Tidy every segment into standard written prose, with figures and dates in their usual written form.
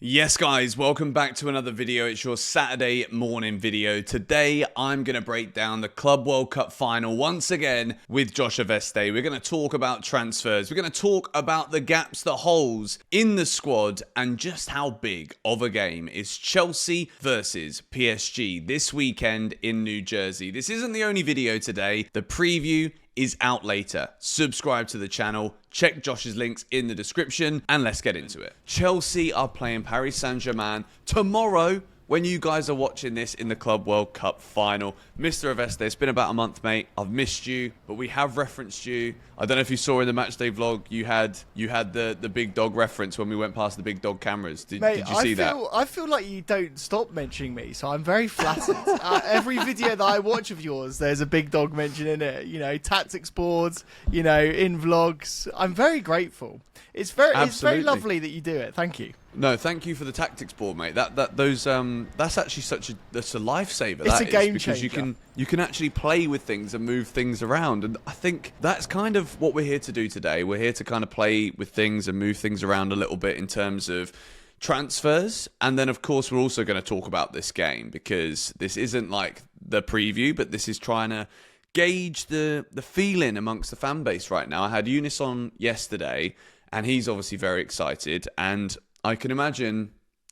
Yes guys, welcome back to another video. It's your Saturday morning video. Today I'm going to break down the Club World Cup final once again with Josh Aveste. We're going to talk about transfers. We're going to talk about the gaps, the holes in the squad, and just how big of a game is Chelsea versus PSG this weekend in New Jersey. This isn't the only video today. The preview is out later. Subscribe to the channel, check Josh's links in the description, and let's get into it. Chelsea are playing Paris Saint-Germain tomorrow when you guys are watching this in the Club World Cup final. Mr. Aveste, it's been about a month, mate. I've missed you, but we have referenced you. I don't know if you saw in the matchday vlog, you had the big dog reference when we went past the big dog cameras. Did you see that? I feel like you don't stop mentioning me, so I'm very flattered. Every video that I watch of yours, there's a big dog mention in it. You know, tactics boards, you know, in vlogs. I'm very grateful. It's very lovely that you do it. Thank you. No, thank you for the tactics board, mate. That's actually that's a lifesaver. It's a game changer because you can actually play with things and move things around, and I think that's kind of what we're here to do today. We're here to kind of play with things and move things around a little bit in terms of transfers, and then of course we're also going to talk about this game because this isn't like the preview, but this is trying to gauge the feeling amongst the fan base right now. I had Eunice on yesterday, and he's obviously very excited, and I can imagine,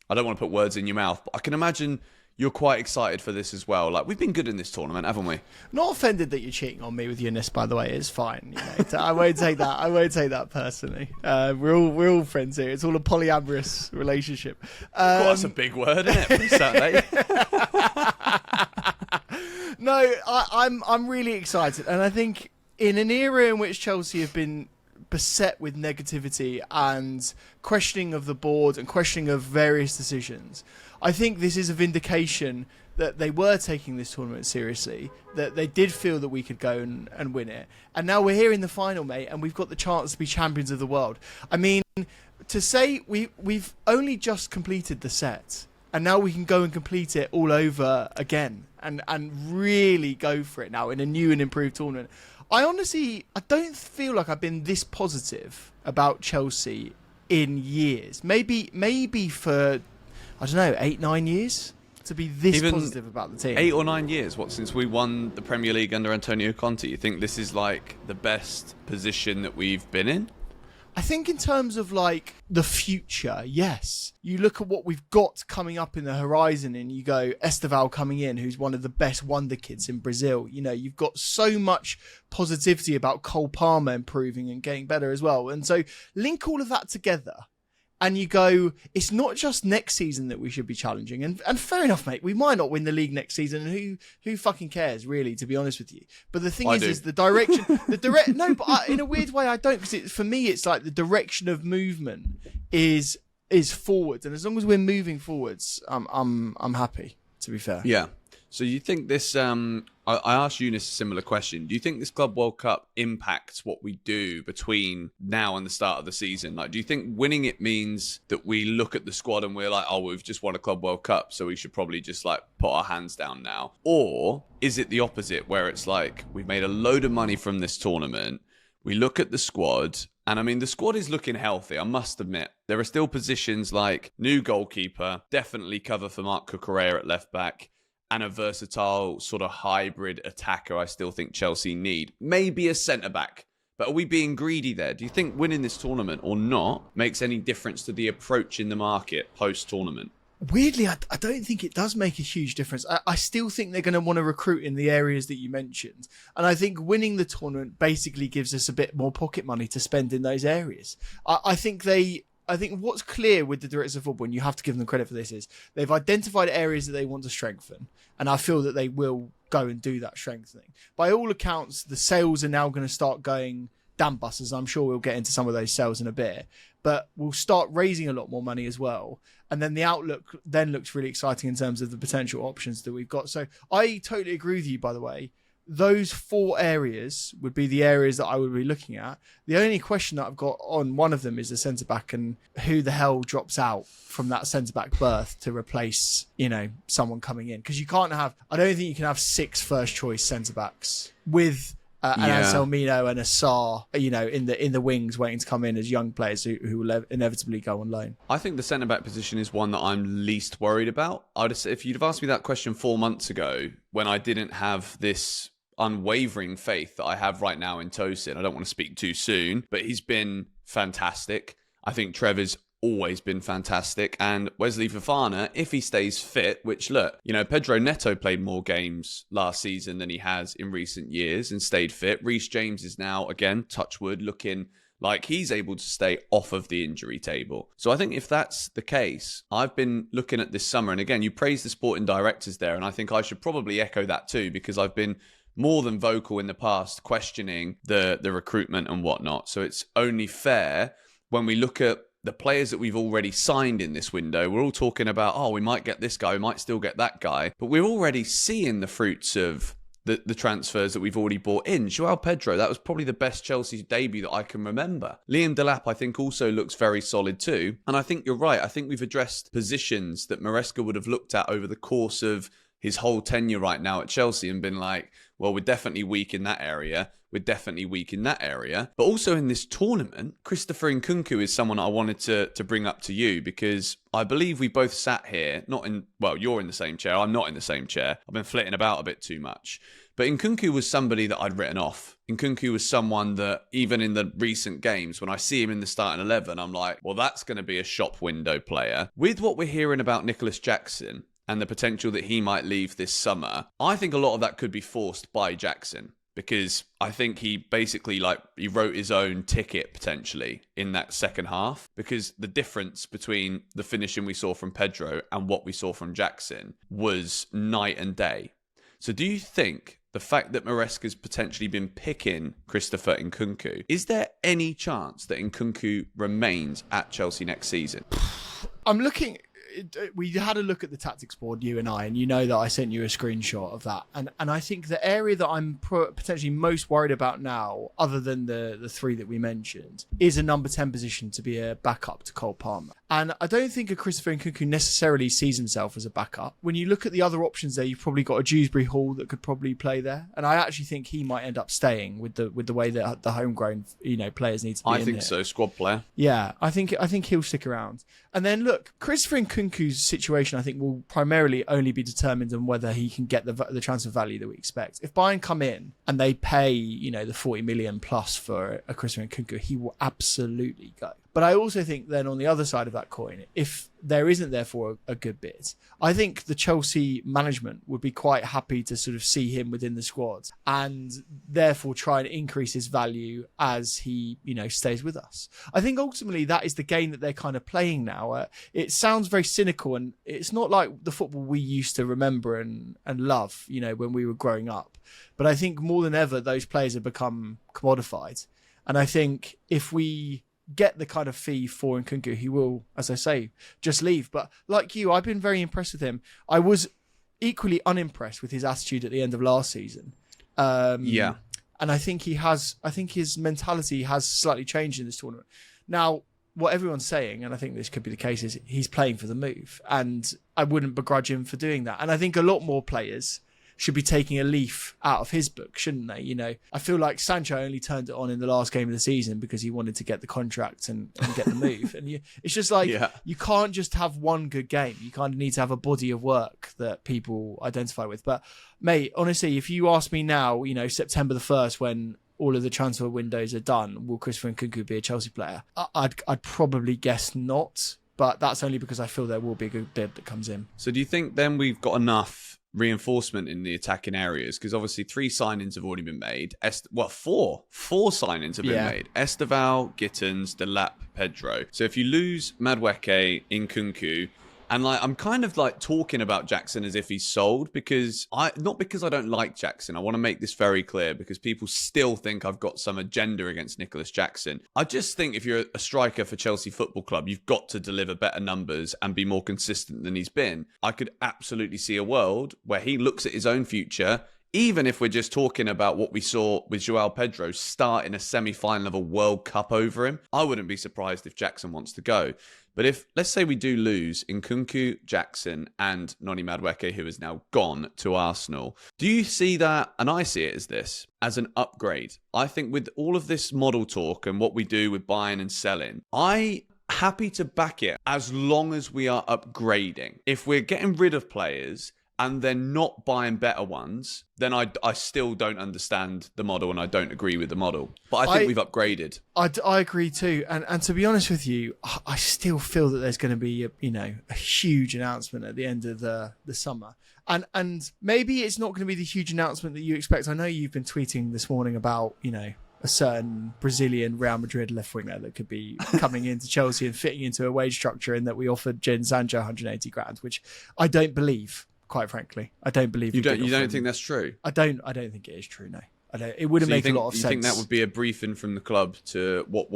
I don't want to put words in your mouth, but I can imagine you're quite excited for this as well. Like, we've been good in this tournament, haven't we? Not offended that you're cheating on me with Eunice, by the way. It's fine. You know, I won't take that. I won't take that personally. We're all friends here. It's all a polyamorous relationship. That's a big word, isn't it? For Saturday. No, I'm really excited, and I think in an era in which Chelsea have been beset with negativity and questioning of the board and questioning of various decisions, I think this is a vindication that they were taking this tournament seriously, that they did feel that we could go and win it. And now we're here in the final, mate, and we've got the chance to be champions of the world. I mean, to say we've only just completed the set, and now we can go and complete it all over again and really go for it now in a new and improved tournament. I don't feel like I've been this positive about Chelsea in years. Maybe for, I don't know, 8-9 years to be this positive about the team. 8 or 9 years, since we won the Premier League under Antonio Conte? You think this is like the best position that we've been in? I think in terms of like the future, yes. You look at what we've got coming up in the horizon and you go, Esteval coming in, who's one of the best wonder kids in Brazil. You know, you've got so much positivity about Cole Palmer improving and getting better as well. And so link all of that together and you go, it's not just next season that we should be challenging. And fair enough, mate. We might not win the league next season. Who fucking cares, really, to be honest with you? But the thing is the direction, no, but in a weird way, I don't, because for me, it's like the direction of movement is forwards. And as long as we're moving forwards, I'm happy, to be fair. Yeah. So you think this, I asked Eunice a similar question. Do you think this Club World Cup impacts what we do between now and the start of the season? Like, do you think winning it means that we look at the squad and we're like, oh, we've just won a Club World Cup, so we should probably just like put our hands down now? Or is it the opposite, where it's like, we've made a load of money from this tournament, we look at the squad, and I mean, the squad is looking healthy, I must admit. There are still positions like new goalkeeper, definitely cover for Marc Cucurella at left back, and a versatile sort of hybrid attacker I still think Chelsea need. Maybe a centre-back. But are we being greedy there? Do you think winning this tournament or not makes any difference to the approach in the market post-tournament? Weirdly, I don't think it does make a huge difference. I still think they're going to want to recruit in the areas that you mentioned. And I think winning the tournament basically gives us a bit more pocket money to spend in those areas. I think what's clear with the directors of football, and you have to give them credit for this, is they've identified areas that they want to strengthen. And I feel that they will go and do that strengthening. By all accounts, the sales are now going to start going gangbusters. I'm sure we'll get into some of those sales in a bit. But we'll start raising a lot more money as well. And then the outlook then looks really exciting in terms of the potential options that we've got. So I totally agree with you, by the way. Those 4 areas would be the areas that I would be looking at. The only question that I've got on one of them is the centre-back and who the hell drops out from that centre-back berth to replace, you know, someone coming in. Because you can't have, I don't think you can have 6 first-choice centre-backs with And Anselmino and Assar, in the wings, waiting to come in as young players who will inevitably go on loan. I think the centre-back position is one that I'm least worried about. If you'd have asked me that question 4 months ago, when I didn't have this unwavering faith that I have right now in Tosin, I don't want to speak too soon, but he's been fantastic. I think Trevor's always been fantastic. And Wesley Fofana, if he stays fit, which look, Pedro Neto played more games last season than he has in recent years and stayed fit. Reece James is now, again, touch wood, looking like he's able to stay off of the injury table. So I think if that's the case, I've been looking at this summer, and again, you praise the sporting directors there, and I think I should probably echo that too, because I've been more than vocal in the past questioning the recruitment and whatnot. So it's only fair when we look at the players that we've already signed in this window. We're all talking about, we might get this guy, we might still get that guy. But we're already seeing the fruits of the transfers that we've already bought in. Joao Pedro, that was probably the best Chelsea debut that I can remember. Liam Delap, I think, also looks very solid too. And I think you're right. I think we've addressed positions that Maresca would have looked at over the course of his whole tenure right now at Chelsea and been like, well, we're definitely weak in that area. We're definitely weak in that area. But also in this tournament, Christopher Nkunku is someone I wanted to bring up to you, because I believe we both sat here, you're in the same chair. I'm not in the same chair. I've been flitting about a bit too much. But Nkunku was somebody that I'd written off. Nkunku was someone that even in the recent games, when I see him in the starting 11, I'm like, well, that's going to be a shop window player. With what we're hearing about Nicholas Jackson and the potential that he might leave this summer, I think a lot of that could be forced by Jackson. Because I think he basically he wrote his own ticket potentially in that second half, because the difference between the finishing we saw from Pedro and what we saw from Jackson was night and day. So do you think the fact that Maresca's potentially been picking Christopher Nkunku, is there any chance that Nkunku remains at Chelsea next season? I'm looking... We had a look at the tactics board, you and I, and you know that I sent you a screenshot of that. And I think the area that I'm potentially most worried about now, other than the three that we mentioned, is a number 10 position to be a backup to Cole Palmer. And I don't think a Christopher Nkunku necessarily sees himself as a backup. When you look at the other options there, you've probably got a Dewsbury Hall that could probably play there. And I actually think he might end up staying with the way that the homegrown players need to be in there. I think so, squad player. Yeah, I think he'll stick around. And then look, Christopher Nkunku's situation, I think, will primarily only be determined on whether he can get the transfer value that we expect. If Bayern come in and they pay, the 40 million plus for a Christopher Nkunku, he will absolutely go. But I also think then on the other side of that coin, if there isn't therefore a good bid, I think the Chelsea management would be quite happy to sort of see him within the squad and therefore try and increase his value as he, stays with us. I think ultimately that is the game that they're kind of playing now. It sounds very cynical, and it's not like the football we used to remember and love, when we were growing up. But I think more than ever, those players have become commodified. And I think if we get the kind of fee for Nkunku, he will, as I say, just leave. But like you, I've been very impressed with him. I was equally unimpressed with his attitude at the end of last season. Yeah. And I think his mentality has slightly changed in this tournament. Now, what everyone's saying, and I think this could be the case, is he's playing for the move. And I wouldn't begrudge him for doing that. And I think a lot more players should be taking a leaf out of his book, shouldn't they? I feel like Sancho only turned it on in the last game of the season because he wanted to get the contract and get the move. And it's just like, You can't just have one good game. You kind of need to have a body of work that people identify with. But mate, honestly, if you ask me now, September the 1st, when all of the transfer windows are done, will Christopher Nkunku be a Chelsea player? I'd probably guess not, but that's only because I feel there will be a good bid that comes in. So do you think then we've got enough reinforcement in the attacking areas? Because obviously 3 signings have already been made. 4 signings have been made. Esteval, Gittins, Delap, Pedro. So if you lose Madueke, Nkunku, and I'm kind of talking about Jackson as if he's sold, because not because I don't like Jackson. I want to make this very clear, because people still think I've got some agenda against Nicholas Jackson. I just think if you're a striker for Chelsea Football Club, you've got to deliver better numbers and be more consistent than he's been. I could absolutely see a world where he looks at his own future even if we're just talking about what we saw with Joao Pedro starting a semi-final of a World Cup over him, I wouldn't be surprised if Jackson wants to go. But if, let's say we do lose Nkunku, Jackson and Noni Madueke, who is now gone to Arsenal, do you see that, and I see it as this, as an upgrade? I think with all of this model talk and what we do with buying and selling, I happy to back it as long as we are upgrading. If we're getting rid of players and then not buying better ones, then I still don't understand the model and I don't agree with the model. But I think we've upgraded. I agree too. And to be honest with you, I still feel that there's going to be a huge announcement at the end of the summer. And maybe it's not going to be the huge announcement that you expect. I know you've been tweeting this morning about, a certain Brazilian Real Madrid left winger that could be coming into Chelsea and fitting into a wage structure, and that we offered Jadon Sancho 180 grand, which I don't believe. Quite frankly, I don't believe you don't think that's true. I don't think it is true. No, I don't. It wouldn't make a lot of sense. You think that would be a briefing from the club to what?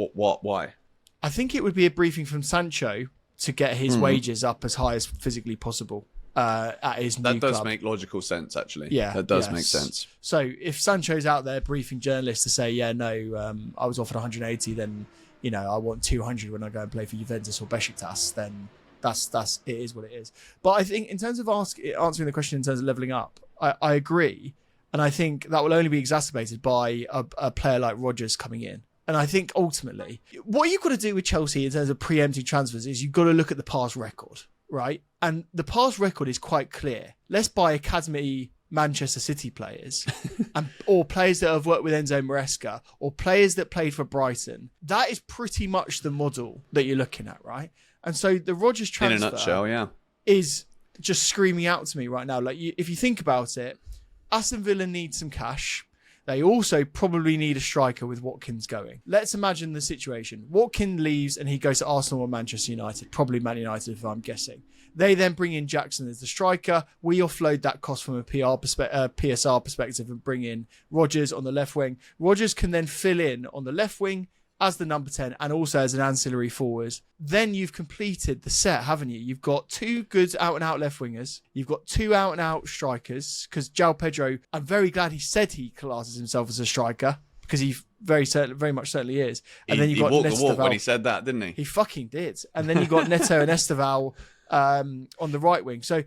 Why? I think it would be a briefing from Sancho to get his wages up as high as physically possible at his new club. That does make logical sense, actually. Yeah, that does make sense. So if Sancho's out there briefing journalists to say, I was offered 180, then I want 200 when I go and play for Juventus or Besiktas, then. That's it is what it is. But I think in terms of answering the question in terms of leveling up, I agree, and I think that will only be exacerbated by a player like Rodgers coming in. And I think ultimately, what you've got to do with Chelsea in terms of preempting transfers is you've got to look at the past record, right? And the past record is quite clear. Let's buy academy Manchester City players or players that have worked with Enzo Maresca or players that played for Brighton. That is pretty much the model that you're looking at, right? And so the Rodgers transfer in a nutshell, yeah, is just screaming out to me right now. Like, if you think about it, Aston Villa needs some cash. They also probably need a striker with Watkins going. Let's imagine the situation. Watkins leaves and he goes to Arsenal or Manchester United, probably Man United if I'm guessing. They then bring in Jackson as the striker. We offload that cost from a PSR perspective and bring in Rodgers on the left wing. Rodgers can then fill in on the left wing as the number 10 and also as an ancillary forward. Then you've completed the set, haven't you? You've got two good out-and-out left wingers. You've got two out-and-out strikers, because Joao Pedro, I'm very glad he said he classes himself as a striker, because he very much certainly is. And then you've got walked the walk when he said that, didn't he? He fucking did. And then you've got Neto and Esteval on the right wing. So,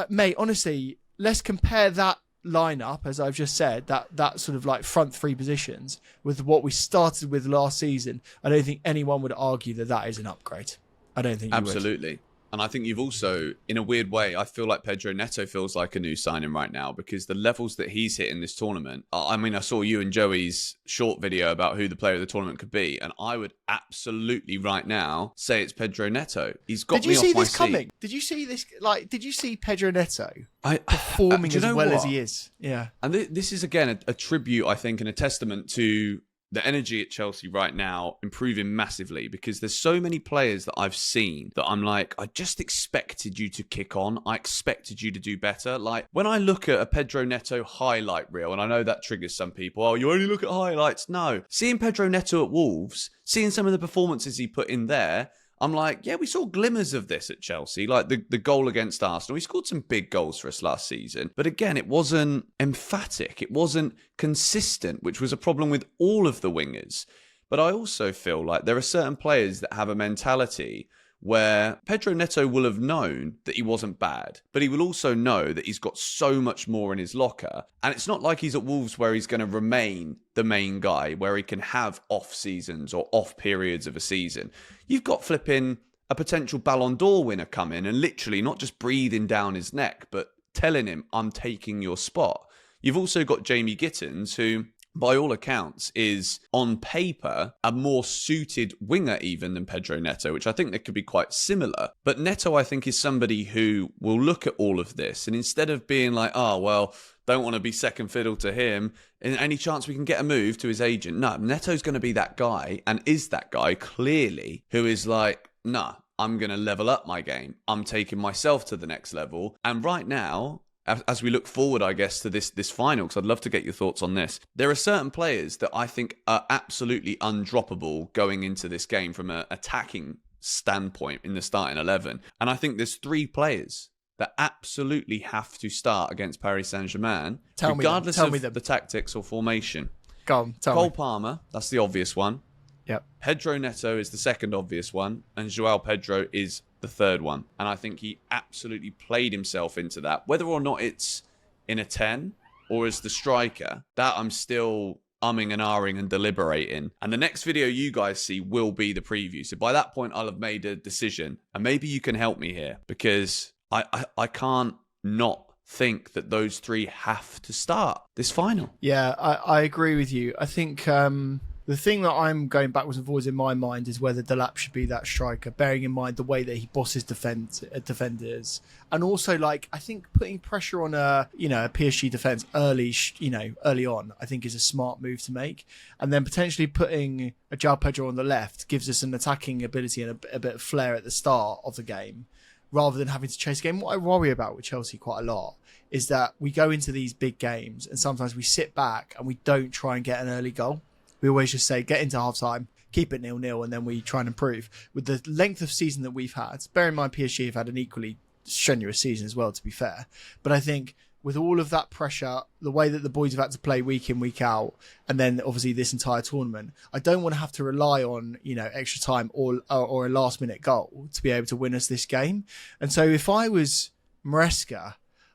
mate, honestly, let's compare that lineup, as I've just said, that sort of like front three positions with what we started with last season. I don't think anyone would argue that is an upgrade. I don't think absolutely. And I think you've also, in a weird way, I feel like Pedro Neto feels like a new signing right now, because the levels that he's hit in this tournament, I mean, I saw you and Joey's short video about who the player of the tournament could be, and I would absolutely right now say it's Pedro Neto. He's got me off my seat. Did you see this coming? Did you see this? Did you see Pedro Neto performing as well as he is? Yeah. And this is, again, a tribute, I think, and a testament to the energy at Chelsea right now improving massively, because there's so many players that I've seen that I'm like, I just expected you to kick on. I expected you to do better. Like, when I look at a Pedro Neto highlight reel, and I know that triggers some people, oh, you only look at highlights. No. Seeing Pedro Neto at Wolves, seeing some of the performances he put in there, I'm like, yeah, we saw glimmers of this at Chelsea, like the goal against Arsenal. He scored some big goals for us last season. But again, it wasn't emphatic. It wasn't consistent, which was a problem with all of the wingers. But I also feel like there are certain players that have a mentality where Pedro Neto will have known that he wasn't bad, but he will also know that he's got so much more in his locker. And it's not like he's at Wolves where he's going to remain the main guy, where he can have off seasons or off periods of a season. You've got flipping a potential Ballon d'Or winner coming and literally not just breathing down his neck, but telling him, I'm taking your spot. You've also got Jamie Gittins, who, by all accounts, is on paper a more suited winger even than Pedro Neto, which I think they could be quite similar. But Neto, I think, is somebody who will look at all of this, and instead of being like, oh, well, don't want to be second fiddle to him, and any chance we can get a move to his agent. No, Neto's going to be that guy, and is that guy clearly, who is like, nah, I'm going to level up my game. I'm taking myself to the next level. And right now, as we look forward, I guess, to this final, because I'd love to get your thoughts on this. There are certain players that I think are absolutely undroppable going into this game from an attacking standpoint in the starting 11. And I think there's three players that absolutely have to start against Paris Saint-Germain, Tell me regardless them. Tell of me them. the tactics or formation. Go on, tell Cole me. Palmer, that's the obvious one. Yep. Pedro Neto is the second obvious one, and Joao Pedro is the third one. And I think he absolutely played himself into that. Whether or not it's in a 10 or as the striker, that I'm still umming and ahhing and deliberating. And the next video you guys see will be the preview. So by that point, I'll have made a decision. And maybe you can help me here, because I can't not think that those three have to start this final. Yeah, I agree with you. I think the thing that I'm going backwards and forwards in my mind is whether Delap should be that striker, bearing in mind the way that he bosses defenders, and also like I think putting pressure on a PSG defense early on, I think is a smart move to make, and then potentially putting a Joao Pedro on the left gives us an attacking ability and a bit of flair at the start of the game, rather than having to chase a game. What I worry about with Chelsea quite a lot is that we go into these big games and sometimes we sit back and we don't try and get an early goal. We always just say, get into half-time, keep it 0-0, and then we try and improve. With the length of season that we've had, bear in mind PSG have had an equally strenuous season as well, to be fair. But I think with all of that pressure, the way that the boys have had to play week in, week out, and then obviously this entire tournament, I don't want to have to rely on, extra time or a last-minute goal to be able to win us this game. And so if I was Maresca,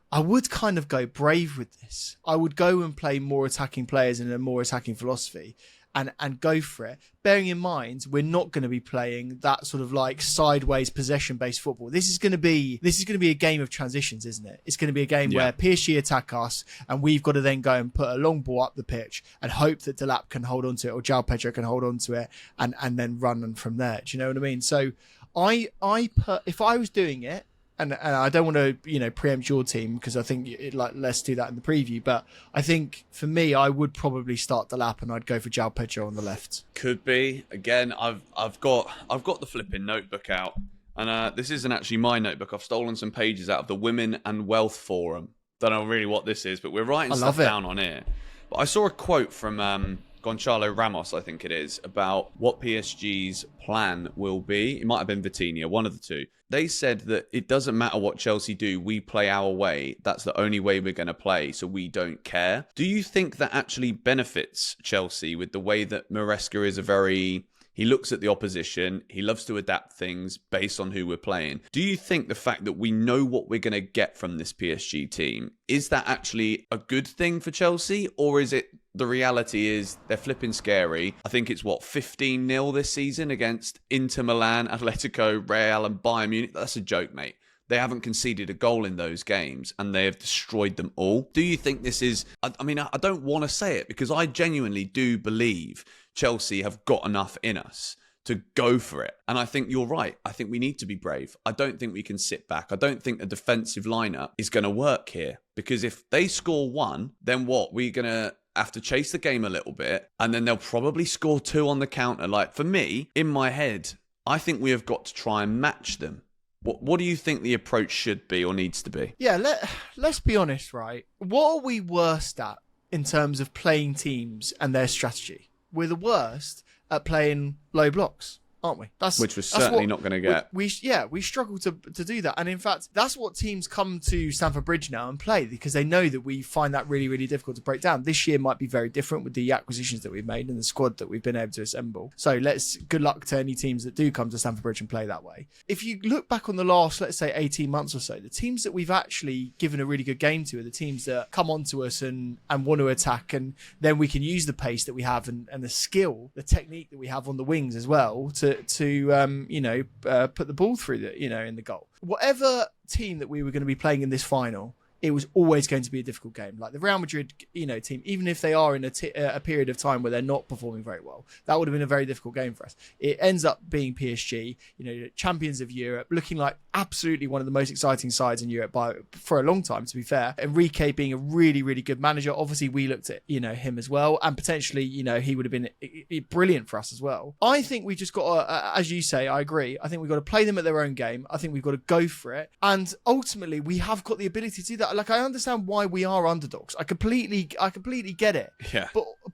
I would kind of go brave with this. I would go and play more attacking players in a more attacking philosophy and go for it. Bearing in mind, we're not going to be playing that sort of like sideways possession-based football. This is going to be a game of transitions, isn't it? It's going to be a game where PSG attack us and we've got to then go and put a long ball up the pitch and hope that Delap can hold on to it or Joao Pedro can hold on to it and then run from there. Do you know what I mean? So if I was doing it, and I don't want to, preempt your team because I think let's do that in the preview. But I think for me, I would probably start Delap and I'd go for Joao Pedro on the left. Could be. Again, I've got the flipping notebook out, and this isn't actually my notebook. I've stolen some pages out of the Women and Wealth Forum. Don't know really what this is, but we're writing stuff down on here. But I saw a quote from Gonçalo Ramos, I think it is, about what PSG's plan will be. It might have been Vitinha, one of the two. They said that it doesn't matter what Chelsea do, we play our way. That's the only way we're going to play, so we don't care. Do you think that actually benefits Chelsea with the way that Maresca is he looks at the opposition, he loves to adapt things based on who we're playing. Do you think the fact that we know what we're going to get from this PSG team, is that actually a good thing for Chelsea? Or is it the reality is they're flipping scary? I think it's 15-0 this season against Inter Milan, Atletico, Real and Bayern Munich. That's a joke, mate. They haven't conceded a goal in those games and they have destroyed them all. Do you think this is... I don't want to say it because I genuinely do believe Chelsea have got enough in us to go for it. And I think you're right. I think we need to be brave. I don't think we can sit back. I don't think the defensive lineup is going to work here. Because if they score one, then what? We're going to have to chase the game a little bit and then they'll probably score two on the counter. Like, for me, in my head, I think we have got to try and match them. What do you think the approach should be or needs to be? Yeah, let's be honest, right? What are we worst at in terms of playing teams and their strategy? We're the worst at playing low blocks, aren't we? Which we're certainly not going to get. We struggle to do that. And in fact, that's what teams come to Stamford Bridge now and play, because they know that we find that really, really difficult to break down. This year might be very different with the acquisitions that we've made and the squad that we've been able to assemble. So good luck to any teams that do come to Stamford Bridge and play that way. If you look back on the last, let's say, 18 months or so, the teams that we've actually given a really good game to are the teams that come onto us and want to attack, and then we can use the pace that we have and the skill, the technique that we have on the wings as well to put the ball through in the goal. Whatever team that we were going to be playing in this final, it was always going to be a difficult game. Like the Real Madrid, team, even if they are in a period of time where they're not performing very well, that would have been a very difficult game for us. It ends up being PSG, champions of Europe, looking like absolutely one of the most exciting sides in Europe for a long time, to be fair. Enrique being a really, really good manager. Obviously, we looked at, him as well. And potentially, he would have been brilliant for us as well. I think we just got to, as you say, I agree. I think we've got to play them at their own game. I think we've got to go for it. And ultimately, we have got the ability to do that. Like, I understand why we are underdogs. I completely get it. Yeah.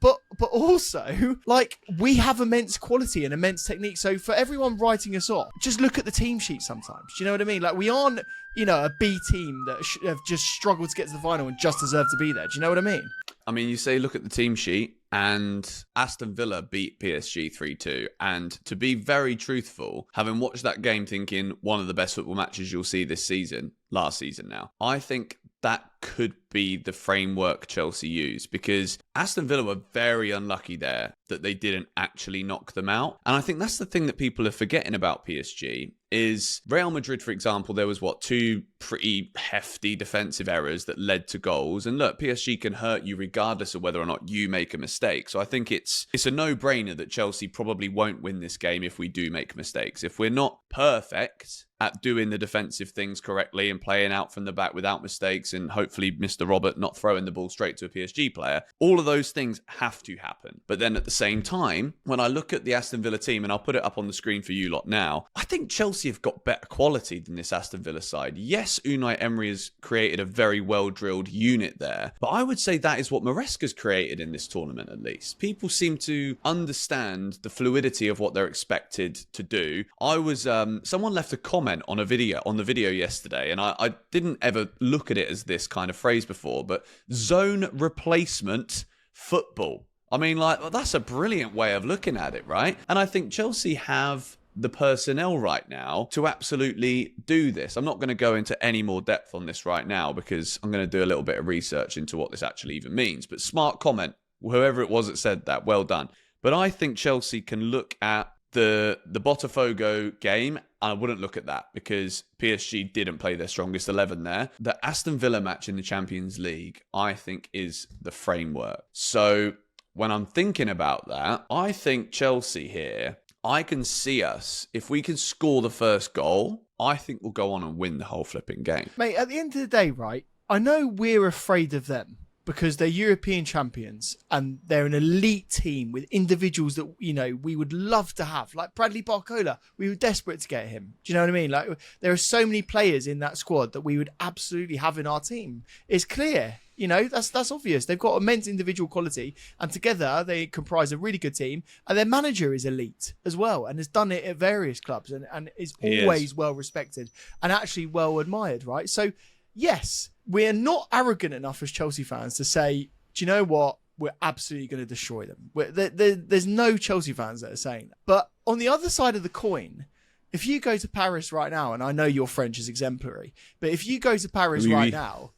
but also, like, we have immense quality and immense technique. So for everyone writing us off, just look at the team sheet sometimes. Do you know what I mean? Like, we aren't, a B team that have just struggled to get to the final and just deserve to be there. Do you know what I mean? I mean, you say look at the team sheet, and Aston Villa beat PSG 3-2. And to be very truthful, having watched that game thinking one of the best football matches you'll see this season, last season now, I think that could be the framework Chelsea use, because Aston Villa were very unlucky there that they didn't actually knock them out. And I think that's the thing that people are forgetting about PSG is Real Madrid, for example, there was two pretty hefty defensive errors that led to goals. And look, PSG can hurt you regardless of whether or not you make a mistake. So I think it's a no-brainer that Chelsea probably won't win this game if we do make mistakes. If we're not perfect at doing the defensive things correctly and playing out from the back without mistakes, and hopefully Mr. Robert not throwing the ball straight to a PSG player, all of those things have to happen. But then at the same time, when I look at the Aston Villa team, and I'll put it up on the screen for you lot now, I think Chelsea have got better quality than this Aston Villa side. Yes, Unai Emery has created a very well-drilled unit there, but I would say that is what Maresca's created in this tournament, at least. People seem to understand the fluidity of what they're expected to do. Someone left a comment on the video yesterday, and I didn't ever look at it as this kind of phrase before, but zone replacement football. I mean, like, that's a brilliant way of looking at it, right? And I think Chelsea have the personnel right now to absolutely do this. I'm not going to go into any more depth on this right now because I'm going to do a little bit of research into what this actually even means. But smart comment, whoever it was that said that, well done. But I think Chelsea can look at the Botafogo game. I wouldn't look at that because PSG didn't play their strongest 11 there. The Aston Villa match in the Champions League, I think, is the framework. So when I'm thinking about that, I think Chelsea here, I can see us, if we can score the first goal, I think we'll go on and win the whole flipping game. Mate, at the end of the day, right, I know we're afraid of them because they're European champions and they're an elite team with individuals that, we would love to have. Like Bradley Barcola, we were desperate to get him. Do you know what I mean? Like, there are so many players in that squad that we would absolutely have in our team. It's clear. That's obvious. They've got immense individual quality, and together they comprise a really good team. And their manager is elite as well, and has done it at various clubs, and is always well respected and actually well admired. Right? So, yes, we're not arrogant enough as Chelsea fans to say, do you know what? We're absolutely going to destroy them. There's no Chelsea fans that are saying that. But on the other side of the coin, if you go to Paris right now, and I know your French is exemplary, but if you go to Paris right now,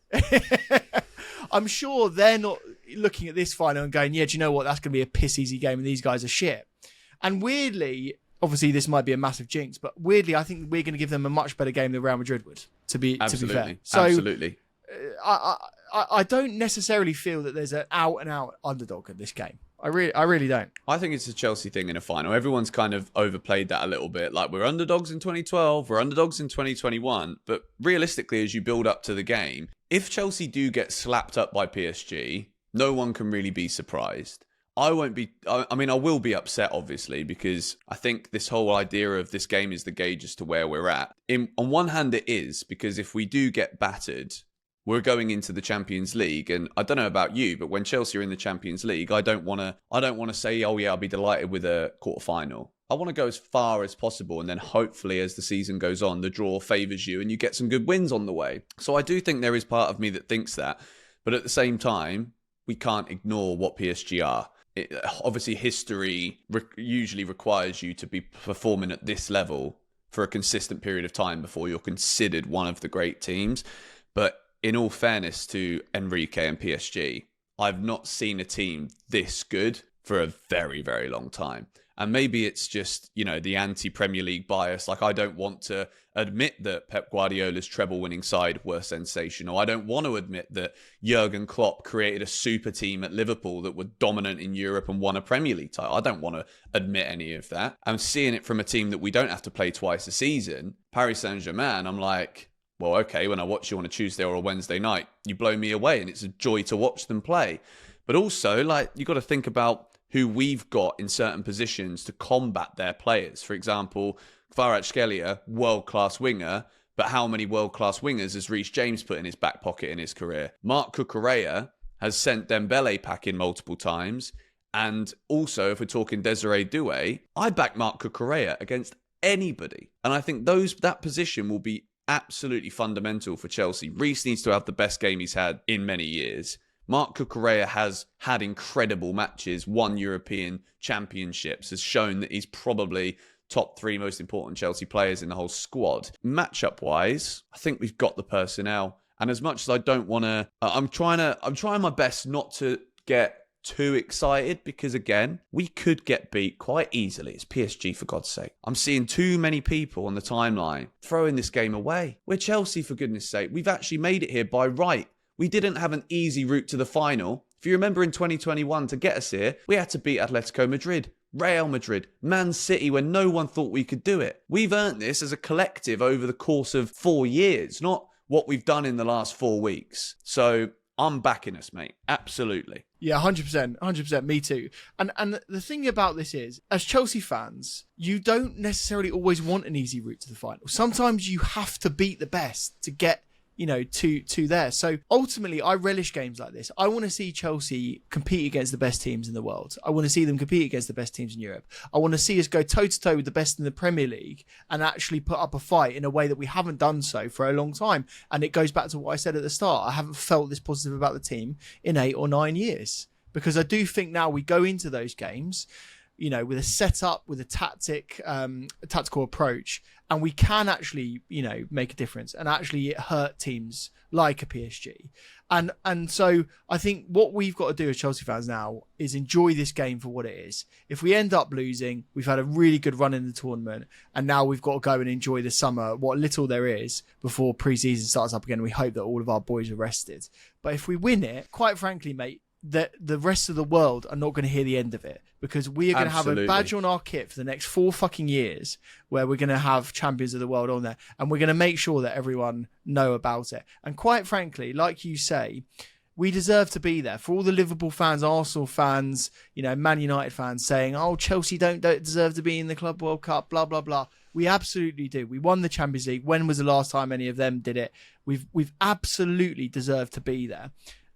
I'm sure they're not looking at this final and going, yeah, do you know what? That's going to be a piss easy game and these guys are shit. And weirdly, obviously this might be a massive jinx, but weirdly, I think we're going to give them a much better game than Real Madrid would, to be fair. So, absolutely. I don't necessarily feel that there's an out and out underdog in this game. I really don't. I think it's a Chelsea thing in a final. Everyone's kind of overplayed that a little bit. Like, we're underdogs in 2012, we're underdogs in 2021. But realistically, as you build up to the game, if Chelsea do get slapped up by PSG, no one can really be surprised. I will be upset, obviously, because I think this whole idea of this game is the gauge as to where we're at. On one hand, it is, because if we do get battered, we're going into the Champions League, and I don't know about you, but when Chelsea are in the Champions League, I don't want to say, oh yeah, I'll be delighted with a quarterfinal. I want to go as far as possible, and then hopefully as the season goes on, the draw favours you and you get some good wins on the way. So I do think there is part of me that thinks that, but at the same time, we can't ignore what PSG are. Obviously, history usually requires you to be performing at this level for a consistent period of time before you're considered one of the great teams. But in all fairness to Enrique and PSG, I've not seen a team this good for a very, very long time. And maybe it's just, the anti-Premier League bias. Like, I don't want to admit that Pep Guardiola's treble-winning side were sensational. I don't want to admit that Jurgen Klopp created a super team at Liverpool that were dominant in Europe and won a Premier League title. I don't want to admit any of that. I'm seeing it from a team that we don't have to play twice a season, Paris Saint-Germain. I'm like, well, okay, when I watch you on a Tuesday or a Wednesday night, you blow me away, and it's a joy to watch them play. But also, you got to think about who we've got in certain positions to combat their players. For example, Kvaratskhelia, world-class winger, but how many world-class wingers has Reece James put in his back pocket in his career? Marc Cucurella has sent Dembele packing multiple times, And also, if we're talking Desiree Doué, I back Marc Cucurella against anybody. And I think that position will be absolutely fundamental for Chelsea. Reece needs to have the best game he's had in many years. Marc Cucurella has had incredible matches, won European championships, has shown that he's probably top 3 most important Chelsea players in the whole squad. Matchup-wise, I think we've got the personnel. And as much as I don't want to, I'm trying my best not to get too excited because, again, we could get beat quite easily. It's PSG, for God's sake. I'm seeing too many people on the timeline throwing this game away. We're Chelsea, for goodness sake. We've actually made it here by right. We didn't have an easy route to the final. If you remember in 2021, to get us here, we had to beat Atletico Madrid, Real Madrid, Man City, when no one thought we could do it. We've earned this as a collective over the course of 4 years, not what we've done in the last 4 weeks. So I'm backing us, mate. Absolutely. Yeah, 100%. 100%. Me too. And the thing about this is, as Chelsea fans, you don't necessarily always want an easy route to the final. Sometimes you have to beat the best to get, to there. So ultimately, I relish games like this. I want to see Chelsea compete against the best teams in the world. I want to see them compete against the best teams in Europe. I want to see us go toe-to-toe with the best in the Premier League and actually put up a fight in a way that we haven't done so for a long time. And it goes back to what I said at the start. I haven't felt this positive about the team in 8 or 9 years. Because I do think now we go into those games, with a setup, with a tactical approach, and we can actually, make a difference and actually hurt teams like a PSG. And so I think what we've got to do as Chelsea fans now is enjoy this game for what it is. If we end up losing, we've had a really good run in the tournament, and now we've got to go and enjoy the summer, what little there is, before pre-season starts up again. We hope that all of our boys are rested. But if we win it, quite frankly, mate, that the rest of the world are not going to hear the end of it, because we are going to have a badge on our kit for the next 4 fucking years where we're going to have champions of the world on there, and we're going to make sure that everyone know about it. And quite frankly, like you say, we deserve to be there. For all the Liverpool fans, Arsenal fans, Man United fans saying, oh, Chelsea don't deserve to be in the Club World Cup, blah, blah, blah. We absolutely do. We won the Champions League. When was the last time any of them did it? We've absolutely deserved to be there.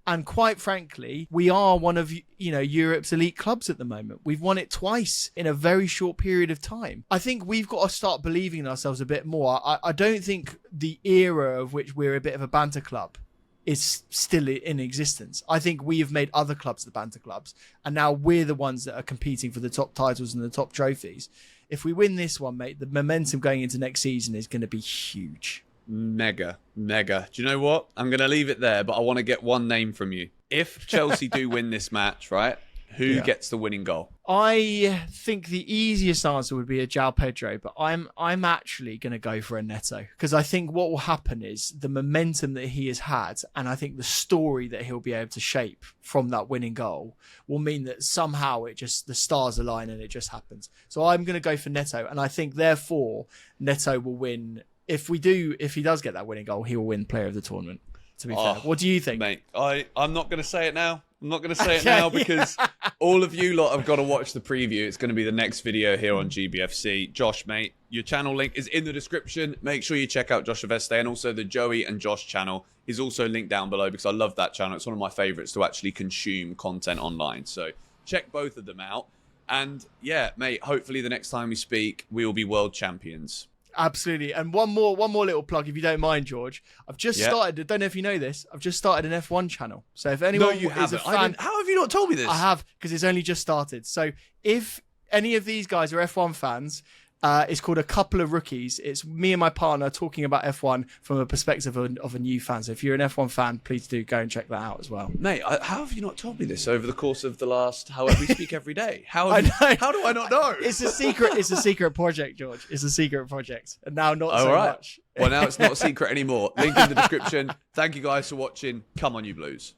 And quite frankly, we are one of, Europe's elite clubs at the moment. We've won it twice in a very short period of time. I think we've got to start believing in ourselves a bit more. I don't think the era of which we're a bit of a banter club is still in existence. I think we have made other clubs the banter clubs, and now we're the ones that are competing for the top titles and the top trophies. If we win this one, mate, the momentum going into next season is going to be huge. Mega. Do you know what? I'm going to leave it there, but I want to get one name from you. If Chelsea do win this match, right, who gets the winning goal? I think the easiest answer would be a João Pedro, but I'm actually going to go for a Neto, because I think what will happen is the momentum that he has had, and I think the story that he'll be able to shape from that winning goal will mean that somehow the stars align and it just happens. So I'm going to go for Neto, and I think therefore Neto will win. If he does get that winning goal, he will win Player of the Tournament, to be fair. What do you think? Mate, I'm not going to say it now. I'm not going to say it now because all of you lot have got to watch the preview. It's going to be the next video here on GBFC. Josh, mate, your channel link is in the description. Make sure you check out Josh Aveste, and also the Joey and Josh channel is also linked down below because I love that channel. It's one of my favorites to actually consume content online. So check both of them out. And yeah, mate, hopefully the next time we speak, we will be world champions. Absolutely. And one more little plug, if you don't mind, George. I've just started, I don't know if you know this, I've just started an F1 channel. So if anyone is a fan... How have you not told me this? I have, because it's only just started. So if any of these guys are F1 fans, it's called A Couple of Rookies. It's me and my partner talking about F1 from a perspective of a new fan. So if you're an F1 fan, please do go and check that out as well. Mate, how have you not told me this over the course of the last, however we speak every day? How do I not know? It's a secret project, George. It's a secret project. And now not so much. Well, now it's not a secret anymore. Link in the description. Thank you guys for watching. Come on, you Blues.